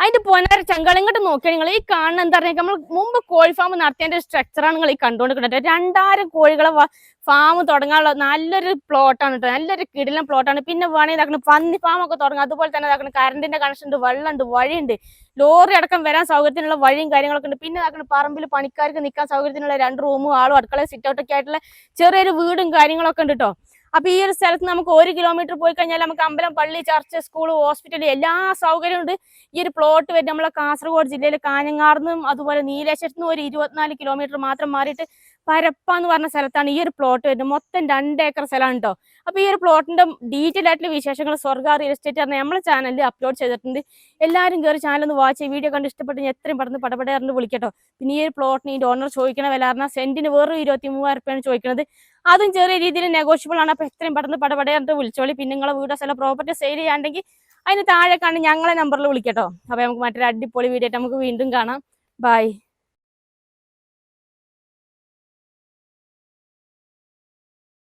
അതിന്റെ പൊന്നാര ചങ്കാളി ഇങ്ങോട്ട് നോക്കിയാൽ നിങ്ങൾ ഈ കാണുന്ന എന്താ പറയുക, നമ്മൾ മുമ്പ് കോഴി ഫാം നടത്തിയതിന്റെ സ്ട്രക്ചറാണ് നിങ്ങൾ ഈ കണ്ടുകൊണ്ടിരിക്കുന്നത്. 2000 കോഴികളെ ഫാം തുടങ്ങാനുള്ള നല്ലൊരു പ്ലോട്ടാണ് കേട്ടോ, നല്ലൊരു കിടിലൻ പ്ലോട്ടാണ്. പിന്നെ വേണമെങ്കിൽ ഇതാക്കണം പന്നി ഫാം ഒക്കെ തുടങ്ങാം. അതുപോലെ തന്നെ ഇതാക്കണം കറണ്ടിന്റെ കണക്ഷൻ ഉണ്ട്, വെള്ളമുണ്ട്, വഴിയുണ്ട്, ലോറി അടക്കം വരാൻ സൗകര്യത്തിനുള്ള വഴിയും കാര്യങ്ങളൊക്കെ ഉണ്ട്. പിന്നെ ഇതാക്കണം പറമ്പിൽ പണിക്കാർക്ക് നിൽക്കാൻ സൗകര്യത്തിനുള്ള 2 റൂമും ആളും അടുക്കള സിറ്റ് ഔട്ടൊക്കെ ആയിട്ടുള്ള ചെറിയൊരു വീടും കാര്യങ്ങളൊക്കെ ഉണ്ട് കേട്ടോ. അപ്പൊ ഈ ഒരു സ്ഥലത്ത് നമുക്ക് 1 കിലോമീറ്റർ പോയി കഴിഞ്ഞാൽ നമുക്ക് അമ്പലം, പള്ളി, ചർച്ച്, സ്കൂൾ, ഹോസ്പിറ്റൽ എല്ലാ സൗകര്യവും ഉണ്ട്. ഈ ഒരു പ്ലോട്ട് വരുന്നത് നമ്മളെ കാസർഗോഡ് ജില്ലയിൽ കാഞ്ഞങ്ങാടുന്നും അതുപോലെ നീലേശ്വരത്തുനിന്നും ഒരു 24 കിലോമീറ്റർ മാത്രം മാറിയിട്ട് പരപ്പ എന്ന് പറഞ്ഞ സ്ഥലത്താണ് ഈ ഒരു പ്ലോട്ട് വരുന്നത്. മൊത്തം 2 ഏക്കർ സ്ഥലമാണ് കേട്ടോ. അപ്പൊ ഈ ഒരു പ്ലോട്ടിന്റെ ഡീറ്റെയിൽ ആയിട്ടുള്ള വിശേഷങ്ങൾ സ്വർഗ റിയൽ എസ്റ്റേറ്റ് പറഞ്ഞ നമ്മളെ ചാനലിൽ അപ്ലോഡ് ചെയ്തിട്ടുണ്ട്. എല്ലാവരും കയറി ചാനൽ ഒന്ന് വാച്ച് ചെയ്ത് വീഡിയോ കണ്ട് ഇഷ്ടപ്പെട്ട് എത്രയും പെട്ടെന്ന് പടപടയാറിന് വിളിക്കട്ടോ. പിന്നെ ഈ ഒരു പ്ലോട്ടിന് ഇതിന്റെ ഓണർ ചോദിക്കണ വില പറഞ്ഞാൽ സെന്റിന് വെറും 23,000 രൂപയാണ് ചോദിക്കുന്നത്. അതും ചെറിയ രീതിയിൽ നെഗോഷ്യബിൾ ആണ്. അപ്പൊ എത്രയും പെട്ടെന്ന് പടപടയാറിട്ട് വിളിച്ചോളി. പിന്നെ നിങ്ങളെ വീടോ സ്ഥലം പ്രോപ്പർട്ടി സെയിൽ ചെയ്യാണ്ടെങ്കിൽ അതിന് താഴെ കാണി ഞങ്ങളെ നമ്പറിൽ വിളിക്കട്ടോ. അപ്പൊ നമുക്ക് മറ്റൊരു അടിപൊളി വീഡിയോ ആയിട്ട് നമുക്ക് വീണ്ടും കാണാം. ബൈ.